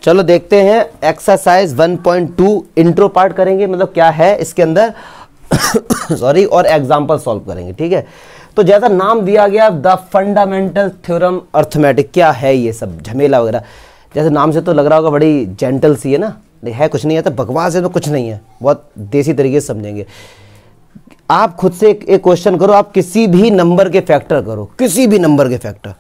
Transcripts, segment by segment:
चलो देखते हैं एक्सरसाइज 1.2 इंट्रो पार्ट करेंगे, मतलब क्या है इसके अंदर सॉरी, और एग्जाम्पल सॉल्व करेंगे। ठीक है, तो जैसा नाम दिया गया द फंडामेंटल थ्योरम अर्थमेटिक, क्या है ये सब झमेला वगैरह, जैसे नाम से तो लग रहा होगा बड़ी जेंटल सी है ना, है कुछ नहीं है, तो बकवास है तो कुछ नहीं है, बहुत देसी तरीके से समझेंगे। आप खुद से एक क्वेश्चन करो, आप किसी भी नंबर के फैक्टर करो, किसी भी नंबर के फैक्टर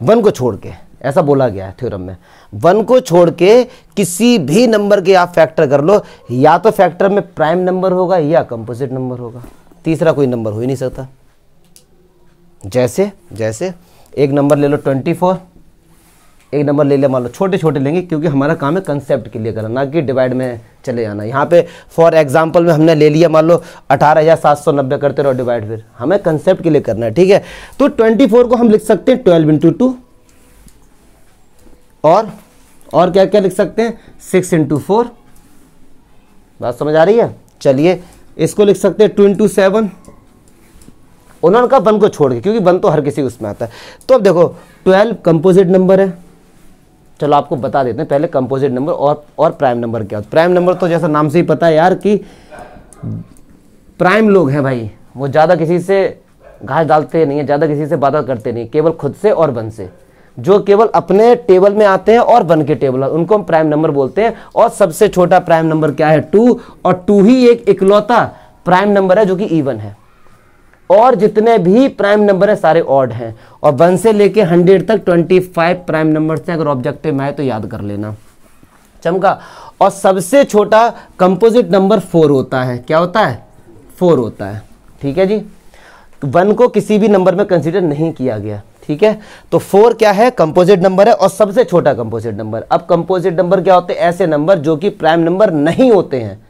1 को छोड़ के, ऐसा बोला गया है थ्योरम में, 1 को छोड़ के किसी भी नंबर के आप फैक्टर कर लो, या तो फैक्टर में प्राइम नंबर होगा या कंपोजिट नंबर होगा, तीसरा कोई नंबर हो ही नहीं सकता। जैसे एक नंबर ले लो 24, एक नंबर ले ले मान लो, छोटे छोटे लेंगे क्योंकि हमारा काम है कंसेप्ट क्लियर करना, ना कि डिवाइड में चले जाना। यहाँ पे फॉर एग्जांपल में हमने ले लिया मान लो 18,790, करते रहो डिवाइड, फिर हमें कंसेप्ट क्लियर करना है। ठीक है, तो 24 को हम लिख सकते हैं 12 × 2, और क्या क्या लिख सकते हैं 6 × 4, बात समझ आ रही है। चलिए इसको लिख सकते हैं 2 × 7, उन्होंने कहा 1 को छोड़ के, क्योंकि 1 तो हर किसी उसमें आता है। तो अब देखो 12 कंपोजिट नंबर है, चलो आपको बता देते हैं पहले कंपोजिट नंबर और प्राइम नंबर क्या होता है। प्राइम नंबर तो जैसा नाम से ही पता है यार कि प्राइम लोग हैं भाई, वो ज़्यादा किसी से घास डालते नहीं है, ज़्यादा किसी से बात करते नहीं, केवल खुद से और 1 से, जो केवल अपने टेबल में आते हैं और 1 के टेबल, उनको हम प्राइम नंबर बोलते हैं। और सबसे छोटा प्राइम नंबर क्या है 2, और 2 ही एक इकलौता प्राइम नंबर है जो कि इवन है, और जितने भी प्राइम नंबर है सारे ऑड हैं, और 1 से लेके 100 तक 25 प्राइम नंबर हैं। अगर ऑब्जेक्टिव में आए तो याद कर लेना, चमका। और सबसे छोटा कंपोजिट नंबर 4 होता है, क्या होता है 4 होता है। ठीक है जी, 1 को किसी भी नंबर में कंसीडर नहीं किया गया। ठीक है, तो 4 क्या है कंपोजिट नंबर है, और सबसे छोटा कंपोजिट नंबर। अब कंपोजिट नंबर क्या होते हैं, ऐसे नंबर जो कि प्राइम नंबर नहीं होते हैं।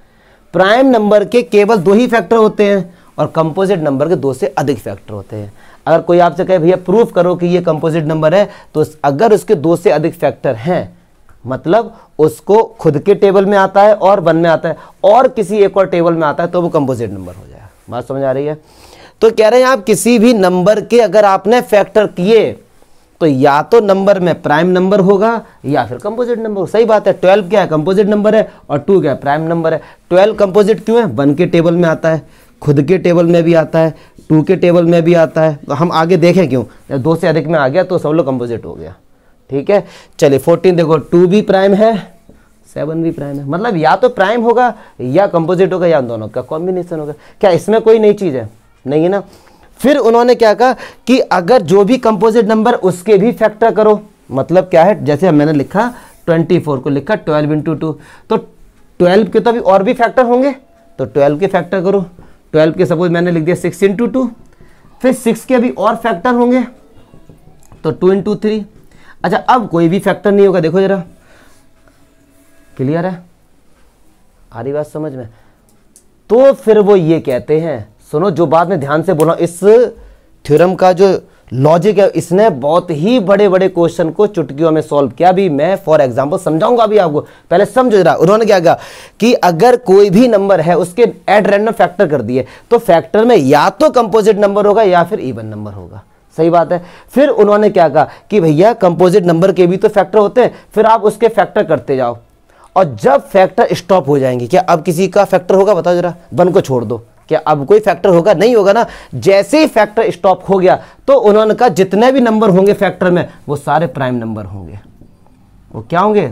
प्राइम नंबर के केवल 2 ही फैक्टर होते हैं, और कंपोजिट नंबर के 2 से अधिक फैक्टर होते हैं। अगर कोई आपसे कहे भैया प्रूफ करो कि ये कंपोजिट नंबर है, तो अगर उसके 2 से अधिक फैक्टर हैं, मतलब उसको खुद के टेबल में आता है और 1 में आता है और किसी एक और टेबल में आता है, तो वो कंपोजिट नंबर हो जाएगा। बात समझ आ रही है। तो कह रहे हैं आप किसी भी नंबर के अगर आपने फैक्टर किए तो या तो नंबर में प्राइम नंबर होगा या फिर कंपोजिट नंबर। सही बात है, 12 क्या है कंपोजिट नंबर है, और 2 क्या है प्राइम नंबर है। 12 कंपोजिट क्यों है, 1 के टेबल में आता है, खुद के टेबल में भी आता है, 2 के टेबल में भी आता है। तो हम आगे देखें क्यों, जब 2 से अधिक में आ गया तो सब लोग कंपोजिट हो गया। ठीक है, चलिए 14 देखो, 2 भी प्राइम है, 7 भी प्राइम है, मतलब या तो प्राइम होगा या कंपोजिट होगा, या दोनों का कॉम्बिनेशन होगा। क्या इसमें कोई नई चीज़ है, नहीं है ना। फिर उन्होंने क्या कहा कि अगर जो भी कंपोजिट नंबर उसके भी फैक्टर करो, मतलब क्या है, जैसे मैंने लिखा 24 को लिखा 12 × 2, तो 12 के तो अभी और भी फैक्टर होंगे, तो 12 के फैक्टर करो। 12 के सपोज मैंने लिख दिया 6 × 2, फिर 6 के अभी और फैक्टर होंगे, तो 2 × 3। अच्छा अब कोई भी फैक्टर नहीं होगा, देखो जरा क्लियर है, आ रही बात समझ में। तो फिर वो ये कहते हैं, सुनो जो बात में ध्यान से बोला, इस थ्योरम का जो लॉजिक है, इसने बहुत ही बड़े बड़े क्वेश्चन को चुटकियों में सॉल्व किया। भी मैं फॉर एग्जांपल समझाऊंगा अभी आपको, पहले समझो जरा। उन्होंने क्या कहा कि अगर कोई भी नंबर है उसके एड रैंडम फैक्टर कर दिए, तो फैक्टर में या तो कंपोजिट नंबर होगा या फिर इवन नंबर होगा। सही बात है। फिर उन्होंने क्या कहा कि भैया कंपोजिट नंबर के भी तो फैक्टर होते हैं, फिर आप उसके फैक्टर करते जाओ, और जब फैक्टर स्टॉप हो जाएंगे, क्या अब किसी का फैक्टर होगा बताओ जरा, 1 को छोड़ दो, क्या अब कोई फैक्टर होगा, नहीं होगा ना। जैसे ही फैक्टर स्टॉप हो गया तो उन्होंने कहा जितने भी नंबर होंगे फैक्टर में वो सारे प्राइम नंबर होंगे। वो क्या होंगे,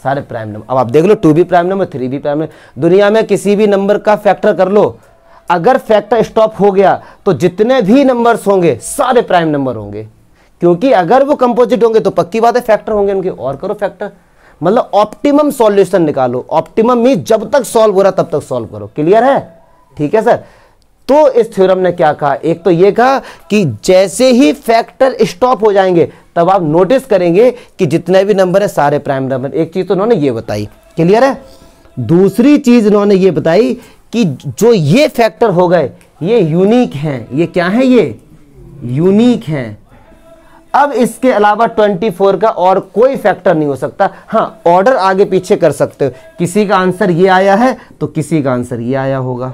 सारे प्राइम नंबर। अब आप देख लो 2 भी प्राइम नंबर, 3 भी प्राइम नंबर। दुनिया में किसी भी नंबर का फैक्टर कर लो, अगर फैक्टर स्टॉप हो गया तो जितने भी नंबर्स होंगे सारे प्राइम नंबर होंगे, क्योंकि अगर वो कंपोजिट होंगे तो पक्की बात है फैक्टर होंगे उनके, और करो फैक्टर। मतलब ऑप्टिमम सॉल्यूशन निकालो। ऑप्टिमम मीन जब तक सॉल्व हो रहा तब तक सॉल्व करो। क्लियर है, ठीक है सर। तो इस थ्योरम ने क्या कहा, एक तो ये कहा कि जैसे ही फैक्टर स्टॉप हो जाएंगे तब आप नोटिस करेंगे कि जितने भी नंबर है सारे प्राइम नंबर। एक चीज तो उन्होंने ये बताई, क्लियर है। दूसरी चीज उन्होंने ये बताई कि जो ये फैक्टर हो गए ये यूनिक हैं। ये क्या है, ये यूनिक हैं। अब इसके अलावा 24 का और कोई फैक्टर नहीं हो सकता। हाँ, ऑर्डर आगे पीछे कर सकते हो, किसी का आंसर ये आया है तो किसी का आंसर ये आया होगा।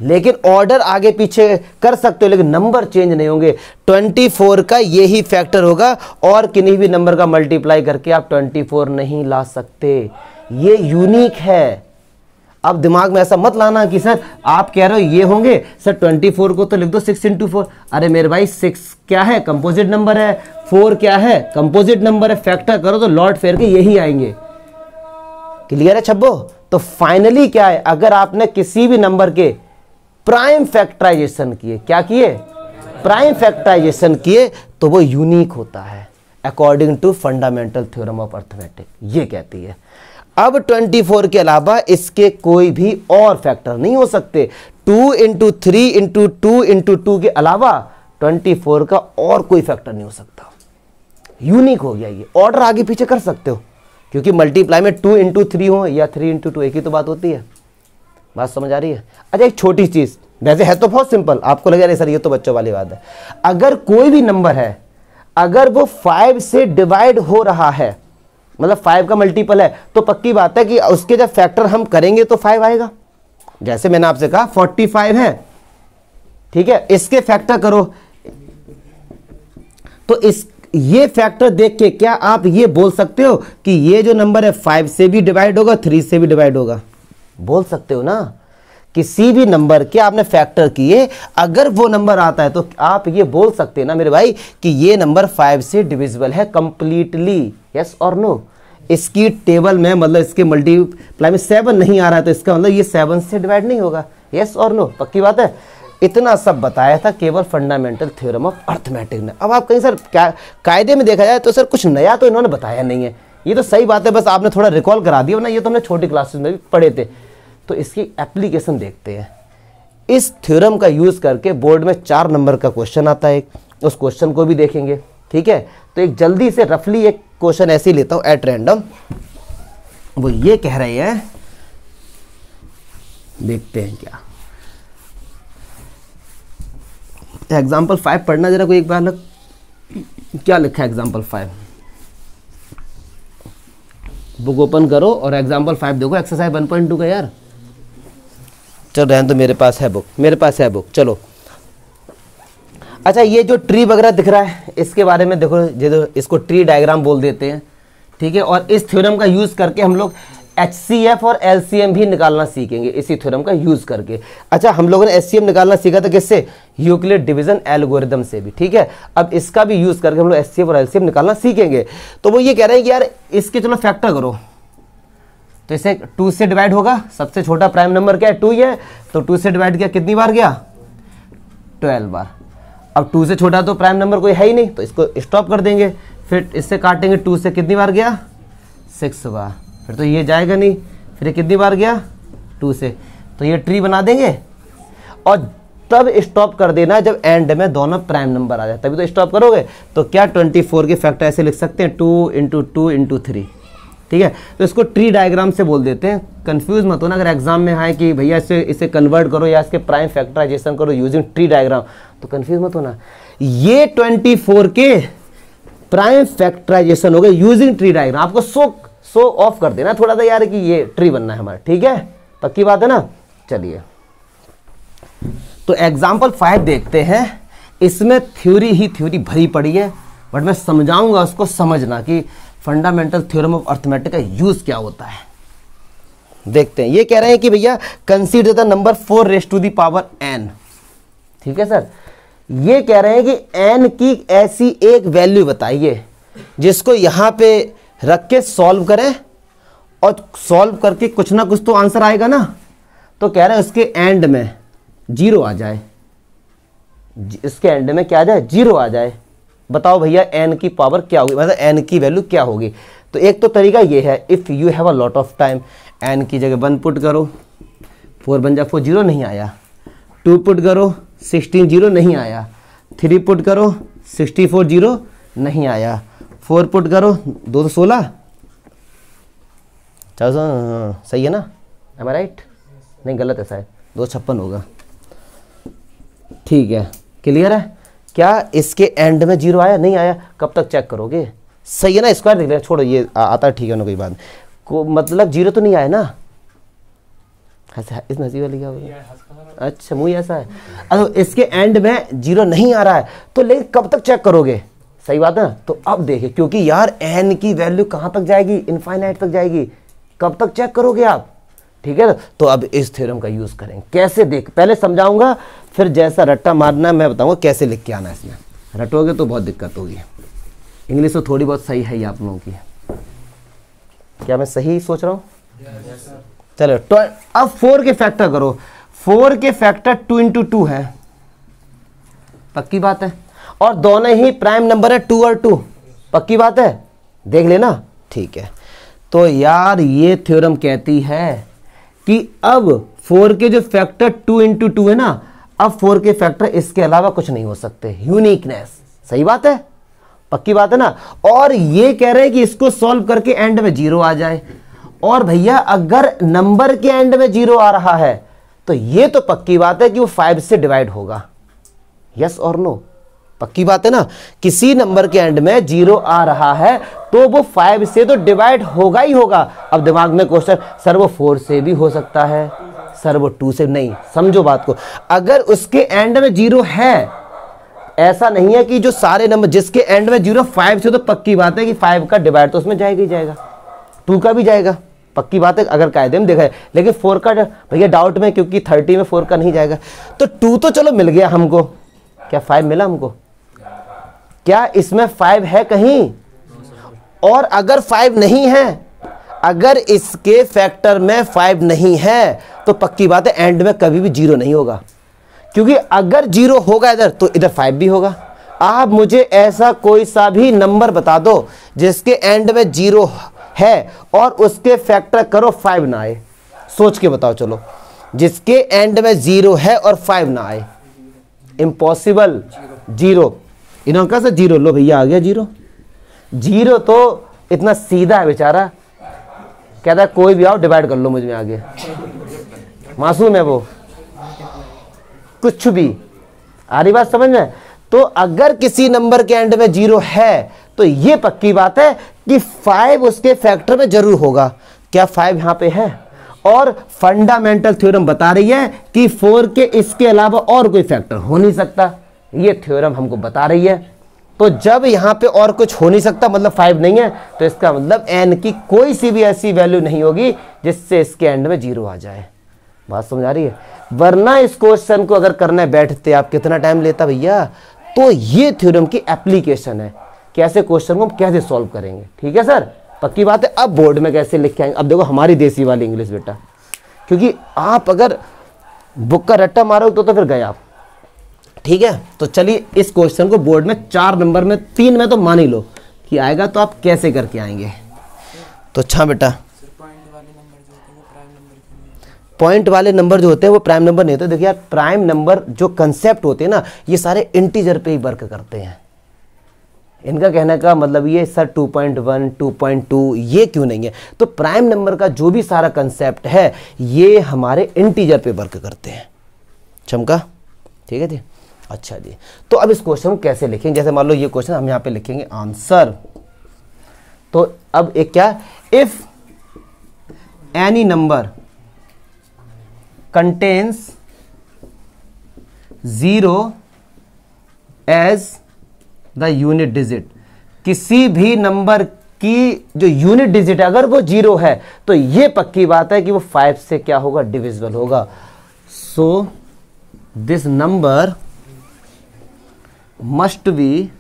लेकिन ऑर्डर आगे पीछे कर सकते हो लेकिन नंबर चेंज नहीं होंगे। 24 का यही फैक्टर होगा और किन्हीं भी नंबर का मल्टीप्लाई करके आप 24 नहीं ला सकते, ये यूनिक है। अब दिमाग में ऐसा मत लाना कि सर आप कह रहे हो ये होंगे, सर 24 को तो लिख दो 6 × 4। अरे मेरे भाई 6 क्या है, कंपोजिट नंबर है, 4 क्या है, कंपोजिट नंबर है, फैक्टर करो तो लॉट फेयर के यही आएंगे। क्लियर है छब्बो? तो फाइनली क्या है, अगर आपने किसी भी नंबर के प्राइम फैक्टराइजेशन किए, क्या किए, प्राइम फैक्टराइजेशन किए, तो वो यूनिक होता है according to fundamental theorem of arithmetic, ये कहती है। अब 24 के अलावा इसके कोई भी और फैक्टर नहीं हो सकते। 2 × 3 × 2 × 2 के अलावा 24 का और कोई फैक्टर नहीं हो सकता, यूनिक हो गया ये। ऑर्डर आगे पीछे कर सकते हो क्योंकि मल्टीप्लाई में 2 × 3 हो या 3 × 2 एक ही तो बात होती है। बात समझ आ रही है? अच्छा एक छोटी चीज, वैसे है तो बहुत सिंपल, आपको लगेगा सर ये तो बच्चों वाली बात है। अगर कोई भी नंबर है, अगर वो 5 से डिवाइड हो रहा है, मतलब 5 का मल्टीपल है, तो पक्की बात है कि उसके जब फैक्टर हम करेंगे तो 5 आएगा। जैसे मैंने आपसे कहा 45 है, ठीक है, इसके फैक्टर करो तो इस ये फैक्टर देख के क्या आप ये बोल सकते हो कि ये जो नंबर है 5 से भी डिवाइड होगा, 3 से भी डिवाइड होगा? बोल सकते हो ना। किसी भी नंबर के आपने फैक्टर किए, अगर वो नंबर आता है तो आप ये बोल सकते हैं ना मेरे भाई कि ये नंबर 5 से डिविजिबल है कंप्लीटली, यस और नो। इसकी टेबल में मतलब इसके मल्टीप्लाई में 7 नहीं आ रहा है तो इसका मतलब ये 7 से डिवाइड नहीं होगा, यस और नो, पक्की बात है। इतना सब बताया था केवल फंडामेंटल थ्योरम ऑफ अर्थमेटिक ने। अब आप कहीं सर क्या कायदे में देखा जाए तो सर कुछ नया तो इन्होंने बताया नहीं है, ये तो सही बात है, बस आपने थोड़ा रिकॉल करा दिया ना, ये तो हमने छोटी क्लासेस में भी पढ़े थे। तो इसकी एप्लीकेशन देखते हैं। इस थ्योरम का यूज करके बोर्ड में 4 नंबर का क्वेश्चन आता है, उस क्वेश्चन को भी देखेंगे, ठीक है। तो एक जल्दी से रफली एक क्वेश्चन ऐसे ही लेता हूं एट रैंडम। वो ये कह रहे हैं, देखते हैं क्या एग्जाम्पल 5 पढ़ना जरा कोई एक बार लग, क्या लिखा है एग्जाम्पल 5, बुक ओपन करो और एग्जाम्पल 5 देखो, एक्सरसाइज 1.2 का यार। चलो रहने तो, मेरे पास है बुक, मेरे पास है बुक, चलो। अच्छा ये जो ट्री वगैरह दिख रहा है इसके बारे में देखो, जो इसको ट्री डायग्राम बोल देते हैं, ठीक है। और इस थ्योरम का यूज करके हम लोग HCF और LCM भी निकालना सीखेंगे इसी थ्योरम का यूज करके। अच्छा हम लोगों ने HCM निकालना सीखा था किससे, यूक्लिड डिवीजन एल्गोरिदम से भी, ठीक है। अब इसका भी यूज करके हम लोग HCF और LCM निकालना सीखेंगे। तो वो ये कह रहे हैं कि यार इसके चलो फैक्टर करो, तो इसे 2 से डिवाइड होगा, सबसे छोटा प्राइम नंबर क्या है 2 ही है, तो 2 से डिवाइड किया कितनी बार गया 12 बार। अब 2 से छोटा तो प्राइम नंबर कोई है ही नहीं, तो इसको स्टॉप कर देंगे, फिर इससे काटेंगे, 2 से कितनी बार गया 6 बार, फिर तो ये जाएगा नहीं, फिर ये कितनी बार गया 2 से, तो ये ट्री बना देंगे। और तब स्टॉप कर देना जब एंड में दोनों प्राइम नंबर आ जाए, तभी तो स्टॉप करोगे। तो क्या 24 के फैक्टर ऐसे लिख सकते हैं 2 × 2 × 3, ठीक है। तो इसको ट्री डायग्राम से बोल देते हैं। कंफ्यूज मत होना अगर एग्जाम में आए कि भैया इसे कन्वर्ट करो या इसके प्राइम फैक्टराइजेशन करो यूजिंग ट्री डायग्राम, तो कंफ्यूज मत होना। ये 24 के प्राइम फैक्टराइजेशन हो गए यूजिंग ट्री डायग्राम। आपको शो ऑफ कर देना थोड़ा सा यार कि ये ट्री बनना है हमारा, ठीक है, पक्की बात है ना। चलिए तो एग्जाम्पल 5 देखते हैं। इसमें थ्योरी ही थ्योरी भरी पड़ी है, बट मैं समझाऊंगा उसको, समझना कि फंडामेंटल थ्योरम ऑफ अर्थमेटिक का यूज क्या होता है। देखते हैं। ये कह रहे हैं कि भैया कंसीडर द नंबर 4n, ठीक है सर। ये कह रहे हैं कि n की ऐसी एक वैल्यू बताइए जिसको यहां पे रख के सॉल्व करें, और सॉल्व करके कुछ ना कुछ तो आंसर आएगा ना। तो कह रहे हैं उसके एंड में 0 आ जाए, इसके एंड में क्या आ जाए 0 आ जाए। बताओ भैया n की पावर क्या होगी, मतलब n की वैल्यू क्या होगी। तो एक तो तरीका ये है, if you have a lot of time, n की जगह 1 पुट करो, 4 बन जा 4, 0 नहीं आया। 2 पुट करो 16, 0 नहीं आया। 3 पुट करो 64, 0 नहीं आया। 4 पुट करो 2 16, सही है ना, एम आई राइट? नहीं गलत है शायद, 2 56 होगा, ठीक है। क्लियर है? क्या इसके एंड में 0 आया? नहीं आया। कब तक चेक करोगे? सही है ना, स्क्वायर देख लिया, छोड़ो ये आता है, ठीक है ना, कोई बात को, मतलब 0 तो नहीं आया ना। इस हंसी वाली क्या होगा? अच्छा मुंह ऐसा है। अगर इसके एंड में 0 नहीं आ रहा है तो लेकिन कब तक चेक करोगे? सही बात है ना। तो अब देखिए, क्योंकि यार n की वैल्यू कहां तक जाएगी? इनफाइनाइट तक जाएगी। कब तक चेक करोगे आप? ठीक है ना। तो अब इस थ्योरम का यूज करेंगे। कैसे देख, पहले समझाऊंगा, फिर जैसा रट्टा मारना है मैं बताऊंगा कैसे लिख के आना है। इसमें रटोगे तो बहुत दिक्कत होगी। इंग्लिश तो थोड़ी बहुत सही है ही आप लोगों की। क्या मैं सही सोच रहा हूं? चलो अब 4 के फैक्टर करो। 4 के फैक्टर 2 इंटू 2 है, पक्की बात है। और दोनों ही प्राइम नंबर है 2 और 2, पक्की बात है। देख लेना, ठीक है। तो यार ये थ्योरम कहती है कि अब 4 के जो फैक्टर 2 इंटू 2 है ना, अब 4 के फैक्टर इसके अलावा कुछ नहीं हो सकते। यूनिकनेस, सही बात है, पक्की बात है ना। और ये कह रहे हैं कि इसको सॉल्व करके एंड में 0 आ जाए। और भैया अगर नंबर के एंड में 0 आ रहा है तो ये तो पक्की बात है कि वो 5 से डिवाइड होगा। यस और नो? पक्की बात है ना। किसी नंबर के एंड में 0 आ रहा है तो वो 5 से तो डिवाइड होगा ही होगा। अब दिमाग में क्वेश्चन, सर वो 4 से भी हो सकता है, सर वो 2 से नहीं। समझो बात को, अगर उसके एंड में 0 है, ऐसा नहीं है कि जो सारे नंबर जिसके एंड में 0 5 से, तो पक्की बात है कि 5 का डिवाइड तो उसमें जाएगा ही जाएगा, 2 का भी जाएगा, पक्की बात है अगर कायदे में देखा है। लेकिन 4 का भैया डाउट में, क्योंकि 30 में 4 का नहीं जाएगा। तो 2 तो चलो मिल गया हमको, क्या 5 मिला हमको? क्या इसमें 5 है कहीं? और अगर 5 नहीं है, अगर इसके फैक्टर में 5 नहीं है तो पक्की बात है एंड में कभी भी 0 नहीं होगा। क्योंकि अगर 0 होगा इधर तो इधर 5 भी होगा। आप मुझे ऐसा कोई सा भी नंबर बता दो जिसके एंड में 0 है और उसके फैक्टर करो 5 ना आए, सोच के बताओ। चलो, जिसके एंड में 0 है और 5 ना आए, इम्पॉसिबल। 0 इन्होंने कहा 0, लो भैया आ गया 0। 0 तो इतना सीधा है बेचारा, कहता है कोई भी आओ डिवाइड कर लो मुझ में आगे। मासूम है वो, कुछ भी। आ रही बात समझ में? तो अगर किसी नंबर के एंड में 0 है तो ये पक्की बात है कि 5 उसके फैक्टर में जरूर होगा। क्या 5 यहां पे है? और फंडामेंटल थ्योरम बता रही है कि 4 के इसके अलावा और कोई फैक्टर हो नहीं सकता। ये थ्योरम हमको बता रही है। तो जब यहां पे और कुछ हो नहीं सकता, मतलब 5 नहीं है, तो इसका मतलब n की कोई सी भी ऐसी वैल्यू नहीं होगी जिससे इसके एंड में 0 आ जाए। बात समझ आ रही है? वरना इस क्वेश्चन को अगर करने बैठते आप कितना टाइम लेता भैया। तो ये थ्योरम की एप्लीकेशन है, कैसे क्वेश्चन को हम कैसे सॉल्व करेंगे। ठीक है सर, पक्की बात है। अब बोर्ड में कैसे लिख के आएंगे? अब देखो हमारी देसी वाली इंग्लिश बेटा, क्योंकि आप अगर बुक का रट्टा मारोगे तो फिर गए आप। ठीक है, तो चलिए इस क्वेश्चन को बोर्ड में 4 नंबर में 3 में तो मान ही लो कि आएगा, तो आप कैसे करके आएंगे। तो अच्छा बेटा, पॉइंट वाले नंबर जो होते हैं वो प्राइम नंबर नहीं होते। देखिए यार, प्राइम नंबर जो कंसेप्ट होते हैं ना, ये सारे इंटीजर पे ही वर्क करते हैं। इनका कहने का मतलब ये सर 2.1 2.2 ये क्यों नहीं है? तो प्राइम नंबर का जो भी सारा कंसेप्ट है ये हमारे इंटीजर पे वर्क करते हैं। चमका? ठीक है जी। अच्छा जी, तो अब इस क्वेश्चन को कैसे लिखेंगे? जैसे मान लो ये क्वेश्चन हम यहाँ पे लिखेंगे आंसर। तो अब एक क्या, if any number contains 0 as the unit digit, किसी भी नंबर की जो यूनिट डिजिट है अगर वो 0 है तो ये पक्की बात है कि वो 5 से क्या होगा? डिविजिबल होगा। So this number must be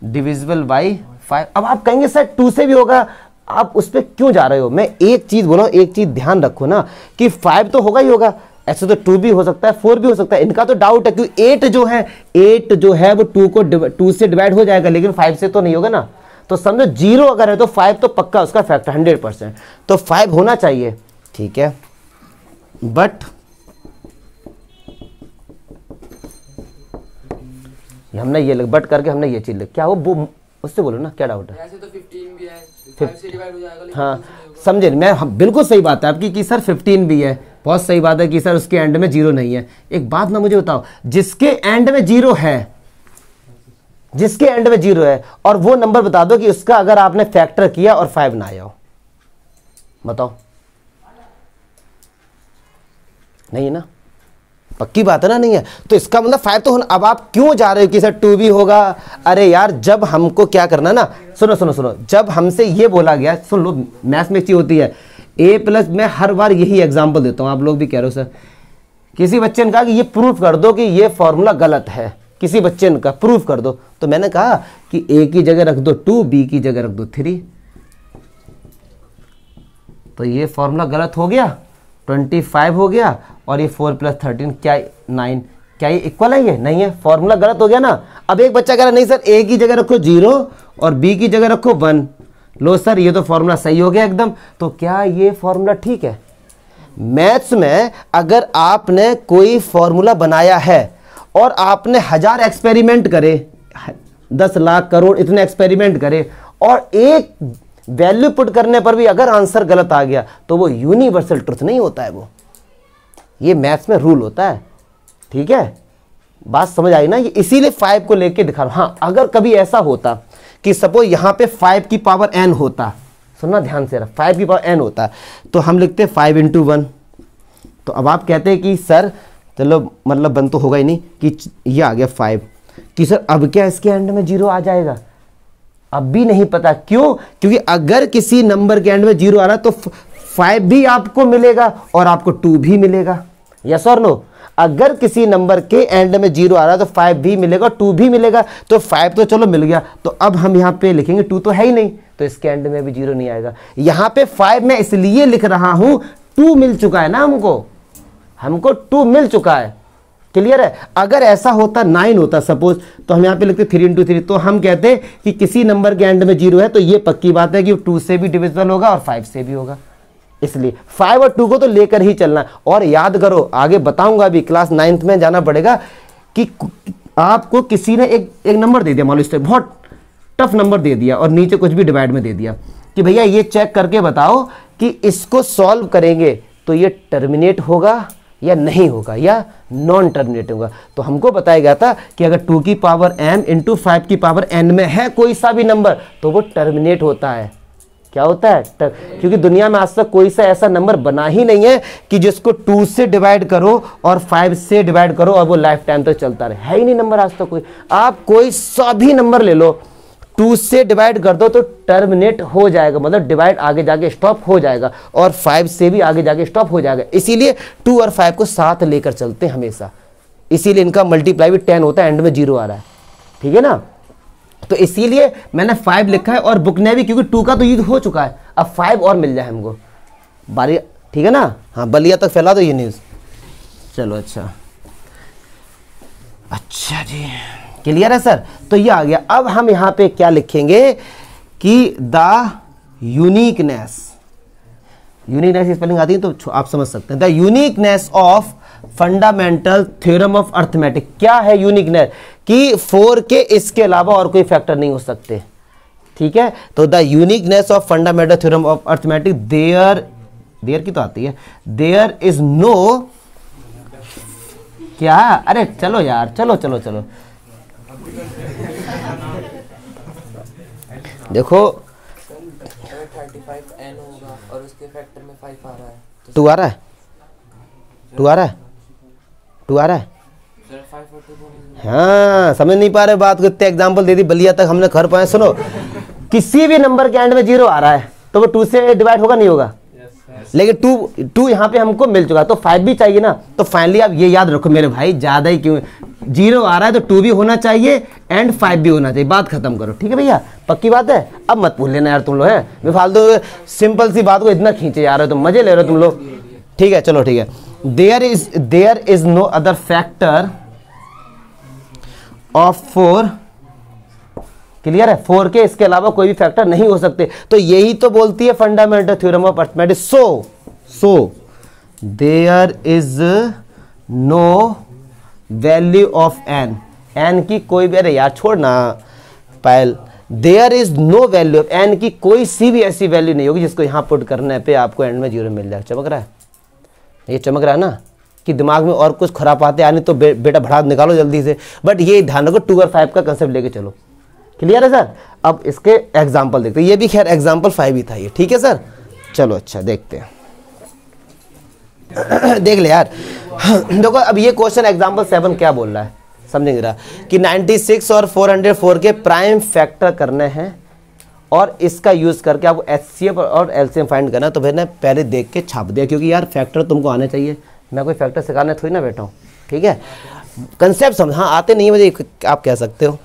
divisible by 5। अब आप कहेंगे सर 2 से भी होगा, आप उस पर क्यों जा रहे हो? मैं एक चीज बोला, एक चीज ध्यान रखो ना कि 5 तो होगा ही होगा। ऐसे तो 2 भी हो सकता है, 4 भी हो सकता है। इनका तो डाउट है क्योंकि 8 जो है वो 2 से डिवाइड हो जाएगा, लेकिन 5 से तो नहीं होगा ना। तो समझो 0 अगर है तो 5 तो पक्का उसका फैक्टर 100%, तो 5 होना चाहिए। ठीक है, बट हमने ये बट करके हमने ये चीज लिख, क्या वो उससे बोलो ना, क्या डाउट है? ऐसे तो 15 भी है, 5 से डिवाइड हो जाएगा, लेकिन हाँ समझे मैं, बिल्कुल सही बात है आपकी कि सर 15 भी है, बहुत सही बात है कि सर उसके एंड में 0 नहीं है। एक बात ना मुझे बताओ, जिसके एंड में 0 है, जिसके एंड में 0 है और वो नंबर बता दो कि उसका अगर आपने फैक्टर किया और 5 ना आया हो, बताओ। नहीं है ना, पक्की बात है ना, नहीं है। तो इसका मतलब 5 तो होना। अब आप क्यों जा रहे हो कि सर 2 भी होगा? अरे यार, जब हमको क्या करना ना, सुनो सुनो सुनो, जब हमसे ये बोला गया, सुन लो, मैथ्स में एक चीज होती है A+, मैं हर बार यही एग्जाम्पल देता हूँ, आप लोग भी कह रहे हो सर, किसी बच्चे ने कहा कि ये प्रूफ कर दो कि ये फॉर्मूला गलत है, किसी बच्चे ने कहा प्रूफ कर दो, तो मैंने कहा कि A की जगह रख दो 2, B की जगह रख दो 3, तो ये फॉर्मूला गलत हो गया, 25 हो गया, और ये 4 + 13 क्या 9, क्या ये इक्वल है? ये नहीं है, फॉर्मूला गलत हो गया ना। अब एक बच्चा कह रहा नहीं सर A की जगह रखो 0 और B की जगह रखो 1, लो सर ये तो फॉर्मूला सही हो गया एकदम। तो क्या ये फॉर्मूला ठीक है? मैथ्स में अगर आपने कोई फॉर्मूला बनाया है और आपने 1000 एक्सपेरिमेंट करे, 10 लाख करोड़ इतने एक्सपेरिमेंट करे, और एक वैल्यू पुट करने पर भी अगर आंसर गलत आ गया, तो वो यूनिवर्सल ट्रुथ नहीं होता है, वो ये मैथ्स में रूल होता है। ठीक है, बात समझ आई ना? ये इसीलिए 5 को लेके दिखा रहा हूं। हाँ, अगर कभी ऐसा होता कि सपोज यहां पे 5 की पावर n होता, सुनना ध्यान से, 5 की पावर n होता, तो हम लिखते 5 × 1। तो अब आप कहते हैं कि सर चलो मतलब 1 तो होगा ही नहीं, कि ये आ गया 5, कि सर अब क्या इसके एंड में 0 आ जाएगा? अब भी नहीं पता। क्यों? क्योंकि अगर किसी नंबर के एंड में 0 आ रहा है तो 5 भी आपको मिलेगा और आपको 2 भी मिलेगा। यस और नो? अगर किसी नंबर के एंड में 0 आ रहा है तो 5 भी मिलेगा, 2 भी मिलेगा। तो 5 तो चलो मिल गया, तो अब हम यहाँ पे लिखेंगे 2 तो है ही नहीं, तो इसके एंड में भी 0 नहीं आएगा। यहाँ पे 5 मैं इसलिए लिख रहा हूं, 2 मिल चुका है ना हमको 2 मिल चुका है। क्लियर है? अगर ऐसा होता 9 होता सपोज, तो हम यहाँ पे लिखते 3 × 3, तो हम कहते कि किसी नंबर के एंड में 0 है, तो ये पक्की बात है कि 2 से भी डिविजिबल होगा और 5 से भी होगा। इसलिए 5 और 2 को तो लेकर ही चलना। और याद करो, आगे बताऊंगा, अभी क्लास 9th में जाना पड़ेगा, कि आपको किसी ने एक नंबर दे दिया, मान लो इस बहुत टफ नंबर दे दिया और नीचे कुछ भी डिवाइड में दे दिया कि भैया ये चेक करके बताओ कि इसको सॉल्व करेंगे तो ये टर्मिनेट होगा या नहीं होगा, या नॉन टर्मिनेट होगा। तो हमको बताया गया था कि अगर 2 की पावर m × 5 की पावर n में है कोई सा भी नंबर, तो वो टर्मिनेट होता है। क्या होता है? क्योंकि दुनिया में आज तक कोई सा ऐसा नंबर बना ही नहीं है कि जिसको 2 से डिवाइड करो और 5 से डिवाइड करो और वो लाइफ टाइम तक चलता रहे। है ही नहीं नंबर आज तक कोई। आप कोई सा भी नंबर ले लो, 2 से डिवाइड कर दो तो टर्मिनेट हो जाएगा, मतलब डिवाइड आगे जाके स्टॉप हो जाएगा, और 5 से भी आगे जाके स्टॉप हो जाएगा। इसीलिए 2 और 5 को साथ लेकर चलते हैं हमेशा, इसीलिए इनका मल्टीप्लाई भी 10 होता है, एंड में 0 आ रहा है। ठीक है ना? तो इसीलिए मैंने 5 लिखा है, और बुक ने भी, क्योंकि 2 का तो यूज हो चुका है, अब 5 और मिल जाए हमको बारी। ठीक है ना? हाँ, बलिया तक फैला दो ये न्यूज। चलो अच्छा जी, क्लियर है सर? तो ये आ गया। अब हम यहां पे क्या लिखेंगे कि द यूनिकनेस स्पेलिंग आती है तो आप समझ सकते हैं। The uniqueness of fundamental theorem of arithmetic. क्या है यूनिकनेस? कि 4 के इसके अलावा और कोई फैक्टर नहीं हो सकते। ठीक है? तो the uniqueness of fundamental theorem of arithmetic, there की तो आती है, देयर इज नो, क्या? अरे चलो यार, चलो देखो, 35n होगा और उसके फैक्टर में 5 आ रहा है, 2 आ रहा है, 2 आ रहा है, 2 आ रहा है। सर 5 और 2 हाँ, समझ नहीं पा रहे बात को, इतने एग्जाम्पल दे दी, बलिया तक हमने कर पाए। सुनो, किसी भी नंबर के एंड में 0 आ रहा है तो वो 2 से डिवाइड होगा नहीं होगा? लेकिन 2 यहाँ पे हमको मिल चुका, तो 5 भी चाहिए ना। तो फाइनली आप ये याद रखो मेरे भाई, ज्यादा ही क्यों, 0 आ रहा है तो 2 भी होना चाहिए एंड 5 भी होना चाहिए। बात खत्म करो। ठीक है भैया? पक्की बात है? अब मत भूल लेना यार तुम लोग, है बेफालतू सिंपल सी बात को इतना खींचे जा रहे हो, तुम मजे ले रहे हो तुम लोग। ठीक है, चलो ठीक है। There is no other factor of 4। Clear है? 4 के इसके अलावा कोई भी फैक्टर नहीं हो सकते। तो यही तो बोलती है fundamental theorem of arithmetic. So there is no value of n की कोई भी, अरे यार छोड़ना Payal, there is no value of n की कोई सी भी ऐसी वैल्यू नहीं होगी जिसको यहां पुट करने पे आपको एंड में 0 मिल जाए। चमक रहा है? ये चमक रहा है ना? कि दिमाग में और कुछ खराब आते आने तो बेटा भड़ास निकालो जल्दी से। बट ये ध्यान रखो, 2 और 5 का कंसेप्ट लेके चलो। क्लियर है सर? अब इसके एग्जाम्पल देखते हैं। ये भी खैर एग्जाम्पल 5 ही था ये। ठीक है सर? चलो अच्छा देखते हैं। देख ले यार। देखो अब ये क्वेश्चन एग्जाम्पल 7 क्या बोल रहा है समझेंगे जरा कि 96 और 404 के प्राइम फैक्टर करने हैं और इसका यूज करके आपको एचसीएफ और एलसीएम फाइंड करना। तो मैंने पहले देख के छाप दिया क्योंकि यार फैक्टर तुमको आने चाहिए, मैं कोई फैक्टर सिखाने थोड़ी ना बैठा हूँ, ठीक है। कंसेप्ट समझ, हाँ आते नहीं मुझे आप कह सकते हो।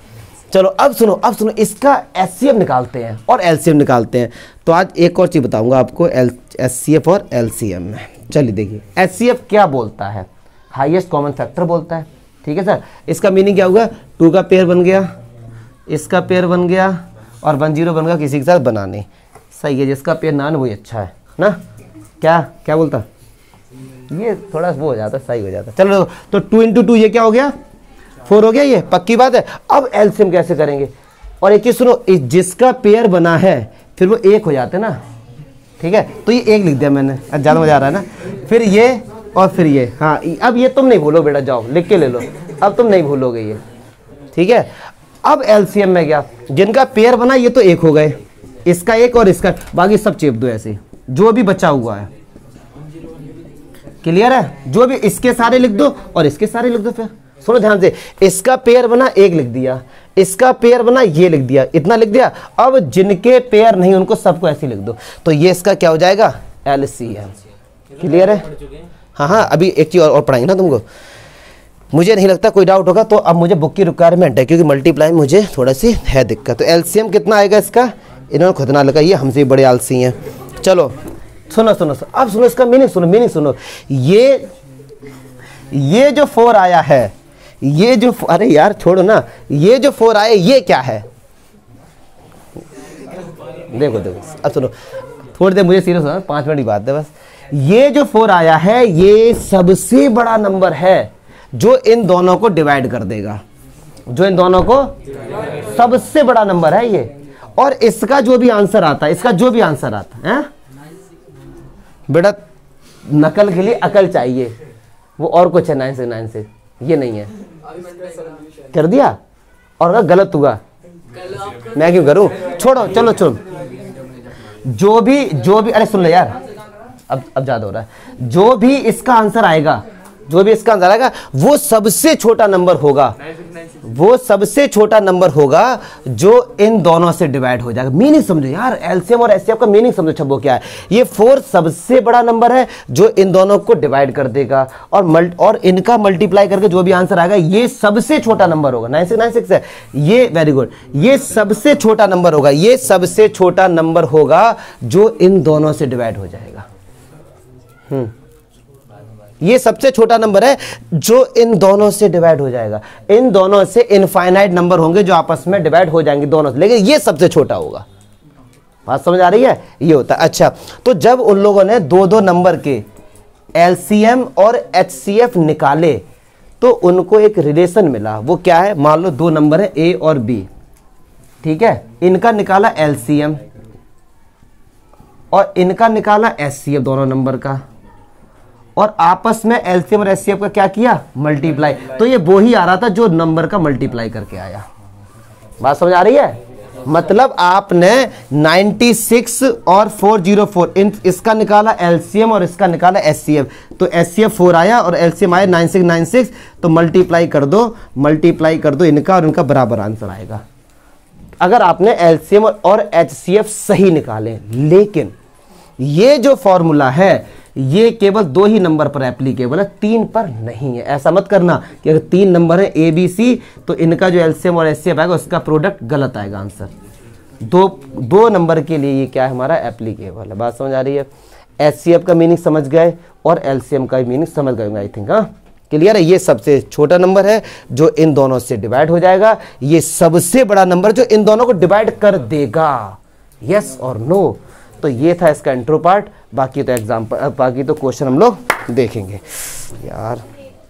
चलो अब सुनो इसका एचसीएफ निकालते हैं और एलसीएम निकालते हैं। तो आज एक और चीज़ बताऊंगा आपको एचसीएफ और एलसीएम में। चलिए देखिए एचसीएफ क्या बोलता है, हाईएस्ट कॉमन फैक्टर बोलता है, ठीक है सर। इसका मीनिंग क्या होगा, 2 का पेयर बन गया, इसका पेयर बन गया और 1 0 बन गया, किसी के साथ बनाने सही है। जिसका पेयर ना वही अच्छा है ना, क्या बोलता, ये थोड़ा वो हो जाता, सही हो जाता। चलो तो 2 × 2 ये क्या हो गया, 4 हो गया, ये पक्की बात है। अब एलसीएम कैसे करेंगे, और एक चीज सुनो, जिसका पेयर बना है फिर वो 1 हो जाते ना, ठीक है। तो ये 1 लिख दिया मैंने, ज़्यादा मजा आ रहा है ना। फिर ये और फिर ये, हाँ अब ये तुम नहीं भूलो बेटा, जाओ लिख के ले लो, अब तुम नहीं भूलोगे ये, ठीक है। अब एलसीएम में क्या, जिनका पेयर बना ये तो 1 हो गए, इसका 1 और इसका, बाकी सब चेप दो ऐसे जो भी बचा हुआ है, क्लियर है। जो भी इसके सारे लिख दो और इसके सारे लिख दो। फिर सुनो ध्यान से, इसका पेयर बना 1 लिख दिया, इसका पेयर बना ये लिख दिया, इतना लिख दिया। अब जिनके पेयर नहीं उनको सबको ऐसे लिख दो, तो ये इसका क्या हो जाएगा, एलसीएम। क्लियर है, हाँ अभी एक चीज और पढ़ाएंगे ना तुमको, मुझे नहीं लगता कोई डाउट होगा। तो अब मुझे बुक की रिक्वायरमेंट है क्योंकि मल्टीप्लाई मुझे थोड़ा सी है दिक्कत। तो एलसीएम कितना आएगा इसका, इन्होंने खुद ना लगा, ये हमसे बड़े आलसी हैं। चलो सुनो अब सुनो इसका मीनिंग सुनो। ये जो 4 आया है, ये जो, अरे यार छोड़ो ना, ये जो 4 आया ये क्या है, देखो अब सुनो थोड़ी देर, मुझे सीरियस होना, 5 मिनट की बात है बस। ये जो 4 आया है ये सबसे बड़ा नंबर है जो इन दोनों को डिवाइड कर देगा, जो इन दोनों को सबसे बड़ा नंबर है ये। और इसका जो भी आंसर आता है, बेटा नकल के लिए अकल चाहिए, वो और कुछ है 9 से ये नहीं है। कर दिया, और अगर गलत हुआ मैं क्यों करूं, छोड़ो चलो। जो भी अरे सुन ले यार, अब ज्यादा हो रहा है। जो भी इसका आंसर आएगा वो सबसे छोटा नंबर होगा, जो इन दोनों से डिवाइड हो जाएगा। मीनिंग समझो यार, एलसीएम और एचसीएफ का मीनिंग समझो छब्बो क्या है। ये 4 सबसे बड़ा नंबर है जो इन दोनों को डिवाइड कर देगा, और इनका मल्टीप्लाई करके जो भी आंसर आएगा ये सबसे छोटा नंबर होगा। 9696 है ये, वेरी गुड। ये सबसे छोटा नंबर होगा जो इन दोनों से डिवाइड हो जाएगा। ये सबसे छोटा नंबर है जो इन दोनों से डिवाइड हो जाएगा। इन दोनों से इनफाइनाइट नंबर होंगे जो आपस में डिवाइड हो जाएंगे दोनों से, लेकिन ये सबसे छोटा होगा। बात समझ आ रही है, ये होता है। अच्छा, तो जब उन लोगों ने 2-2 नंबर के एलसीएम और एचसीएफ निकाले तो उनको एक रिलेशन मिला। वो क्या है, मान लो 2 नंबर है ए और बी, ठीक है। इनका निकाला एलसीएम और इनका निकाला एचसीएफ, दोनों नंबर का, और आपस में एलसीएम और एचसीएफ का क्या किया, मल्टीप्लाई। तो ये वो ही आ रहा था जो नंबर का मल्टीप्लाई करके आया। बात समझ आ रही है, मतलब आपने 96 और 404 इसका निकाला एलसीएम और इसका निकाला एचसीएफ, तो एचसीएफ 4 आया और एलसीएम आया 9696, तो मल्टीप्लाई कर दो इनका और इनका, बराबर आंसर आएगा अगर आपने एलसीएम और एचसीएफ सही निकाले। लेकिन ये जो फॉर्मूला है ये केवल 2 ही नंबर पर एप्लीकेबल है, 3 पर नहीं है। ऐसा मत करना कि अगर 3 नंबर है ए बी सी तो इनका जो एलसीएम और एचसीएफ आएगा उसका प्रोडक्ट गलत आएगा आंसर। 2 नंबर के लिए ये क्या है, हमारा एप्लीकेबल है। बात समझ आ रही है, एचसीएफ का मीनिंग समझ गए और एलसीएम का मीनिंग समझ गए आई थिंक। हाँ क्लियर है, ये सबसे छोटा नंबर है जो इन दोनों से डिवाइड हो जाएगा, ये सबसे बड़ा नंबर जो इन दोनों को डिवाइड कर देगा, यस और नो। तो ये था इसका इंट्रो पार्ट, बाकी तो क्वेश्चन हम लोग देखेंगे यार।